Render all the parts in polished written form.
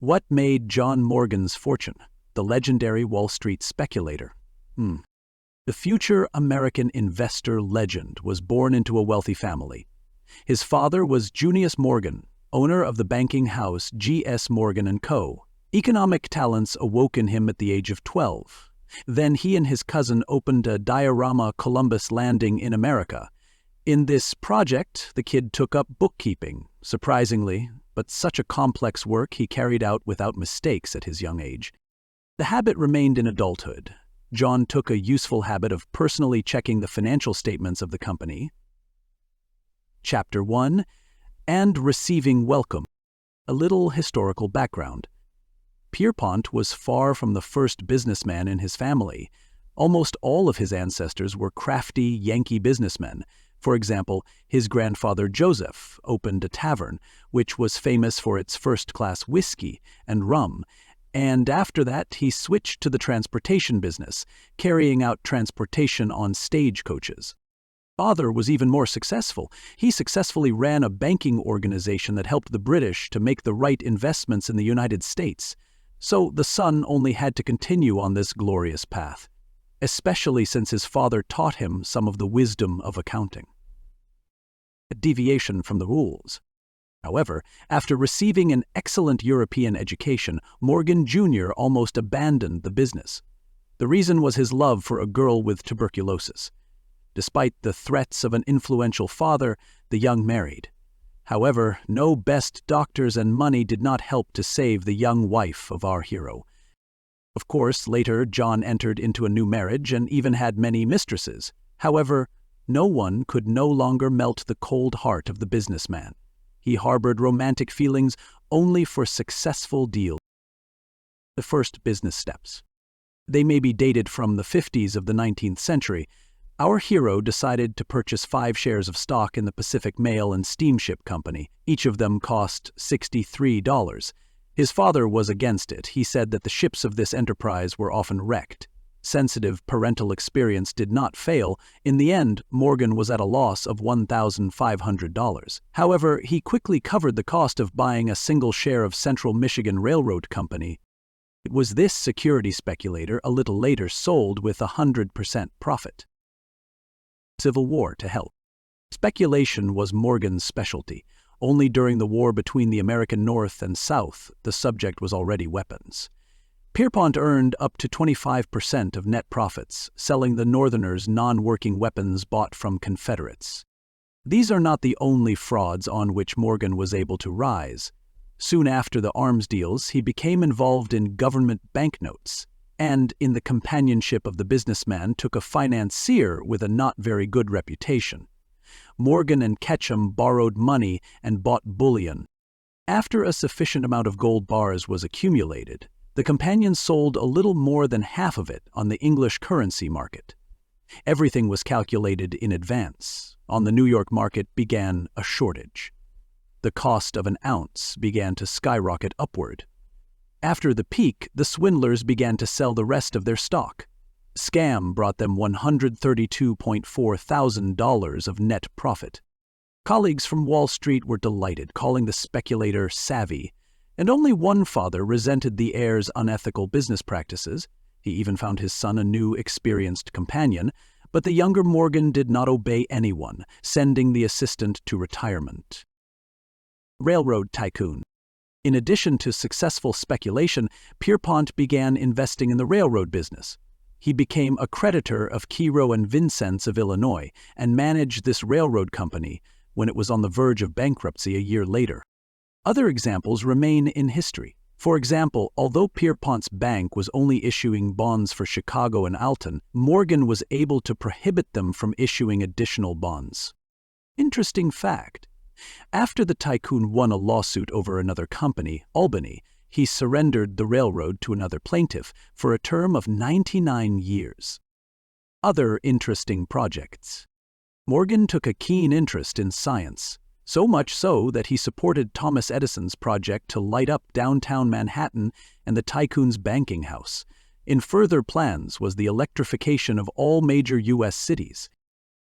What made John Morgan's fortune? The legendary Wall Street speculator. The future American investor legend was born into a wealthy family. His father was Junius Morgan, owner of the banking house G.S. Morgan & Co. Economic talents awoke in him at the age of 12. Then he and his cousin opened a diorama Columbus Landing in America. In this project, the kid took up bookkeeping, surprisingly, but such a complex work he carried out without mistakes at his young age. The habit remained in adulthood. John took a useful habit of personally checking the financial statements of the company. Chapter 1. And receiving welcome. A little historical background. Pierpont was far from the first businessman in his family. Almost all of his ancestors were crafty Yankee businessmen. For example, his grandfather Joseph opened a tavern, which was famous for its first-class whiskey and rum, and after that he switched to the transportation business, carrying out transportation on stagecoaches. Father was even more successful. He successfully ran a banking organization that helped the British to make the right investments in the United States. So the son only had to continue on this glorious path, especially since his father taught him some of the wisdom of accounting. A deviation from the rules. However, after receiving an excellent European education, Morgan Jr. almost abandoned the business. The reason was his love for a girl with tuberculosis. Despite the threats of an influential father, the young married. However, no best doctors and money did not help to save the young wife of our hero. Of course, later John entered into a new marriage and even had many mistresses. However, no one could no longer melt the cold heart of the businessman. He harbored romantic feelings only for successful deals. The first business steps. They may be dated from the 50s of the 19th century. Our hero decided to purchase 5 shares of stock in the Pacific Mail and Steamship Company. Each of them cost $63. His father was against it. He said that the ships of this enterprise were often wrecked. Sensitive parental experience did not fail. In the end, Morgan was at a loss of $1,500. However, he quickly covered the cost of buying a single share of Central Michigan Railroad Company. It was this security speculator a little later sold with 100% profit. Civil War to help. Speculation was Morgan's specialty. Only during the war between the American North and South, the subject was already weapons. Pierpont earned up to 25% of net profits, selling the Northerners non-working weapons bought from Confederates. These are not the only frauds on which Morgan was able to rise. Soon after the arms deals, he became involved in government banknotes, and in the companionship of the businessman took a financier with a not very good reputation. Morgan and Ketchum borrowed money and bought bullion. After a sufficient amount of gold bars was accumulated, the companions sold a little more than half of it on the English currency market. Everything was calculated in advance. On the New York market began a shortage. The cost of an ounce began to skyrocket upward. After the peak, the swindlers began to sell the rest of their stock. Scam brought them $132.4 thousand of net profit. Colleagues from Wall Street were delighted, calling the speculator savvy, and only one father resented the heir's unethical business practices. He even found his son a new, experienced companion, but the younger Morgan did not obey anyone, sending the assistant to retirement. Railroad Tycoon. In addition to successful speculation, Pierpont began investing in the railroad business. He became a creditor of Kiro and Vincent's of Illinois and managed this railroad company when it was on the verge of bankruptcy a year later. Other examples remain in history. For example, although Pierpont's bank was only issuing bonds for Chicago and Alton, Morgan was able to prohibit them from issuing additional bonds. Interesting fact. After the Tycoon won a lawsuit over another company, Albany, he surrendered the railroad to another plaintiff for a term of 99 years. Other interesting projects. Morgan took a keen interest in science, so much so that he supported Thomas Edison's project to light up downtown Manhattan and the Tycoon's banking house. In further plans was the electrification of all major U.S. cities.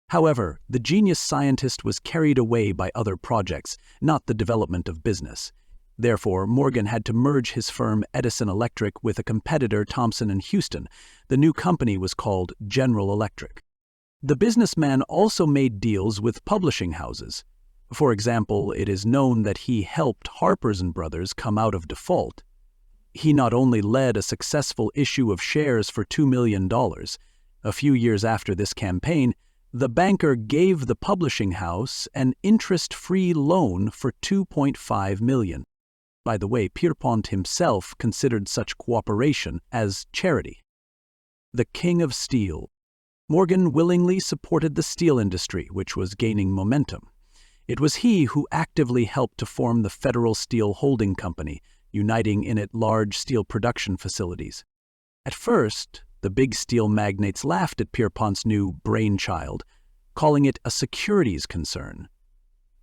However, the genius scientist was carried away by other projects, not the development of business. Therefore, Morgan had to merge his firm Edison Electric with a competitor, Thomson & Houston. The new company was called General Electric. The businessman also made deals with publishing houses. For example, it is known that he helped Harper's Brothers come out of default. He not only led a successful issue of shares for $2 million. A few years after this campaign, the banker gave the publishing house an interest-free loan for $2.5 million. By the way, Pierpont himself considered such cooperation as charity. The King of Steel. Morgan willingly supported the steel industry, which was gaining momentum. It was he who actively helped to form the Federal Steel Holding Company, uniting in it large steel production facilities. At first, the big steel magnates laughed at Pierpont's new brainchild, calling it a securities concern.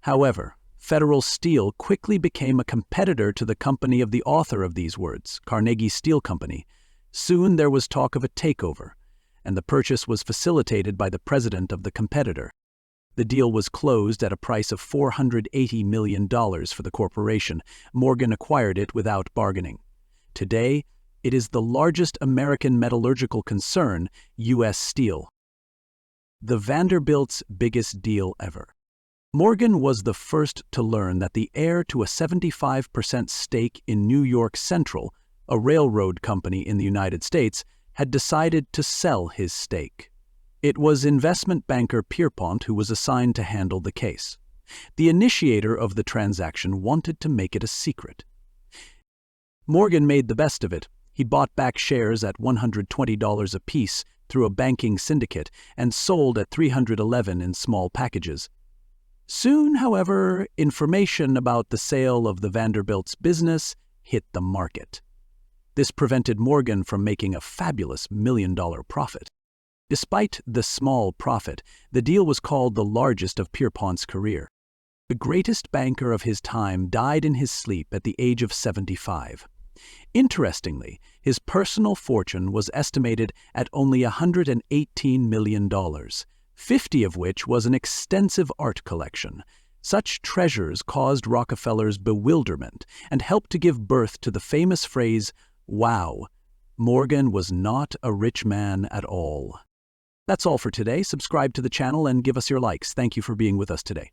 However, Federal Steel quickly became a competitor to the company of the author of these words, Carnegie Steel Company. Soon there was talk of a takeover, and the purchase was facilitated by the president of the competitor. The deal was closed at a price of $480 million for the corporation. Morgan acquired it without bargaining. Today, it is the largest American metallurgical concern, U.S. Steel. The Vanderbilts' biggest deal ever. Morgan was the first to learn that the heir to a 75% stake in New York Central, a railroad company in the United States, had decided to sell his stake. It was investment banker Pierpont who was assigned to handle the case. The initiator of the transaction wanted to make it a secret. Morgan made the best of it. He bought back shares at $120 apiece through a banking syndicate and sold at $311 in small packages. Soon, however, information about the sale of the Vanderbilts' business hit the market. This prevented Morgan from making a fabulous $1 million profit. Despite the small profit, the deal was called the largest of Pierpont's career. The greatest banker of his time died in his sleep at the age of 75. Interestingly, his personal fortune was estimated at only $118 million, 50 of which was an extensive art collection. Such treasures caused Rockefeller's bewilderment and helped to give birth to the famous phrase, "Wow, Morgan was not a rich man at all." That's all for today. Subscribe to the channel and give us your likes. Thank you for being with us today.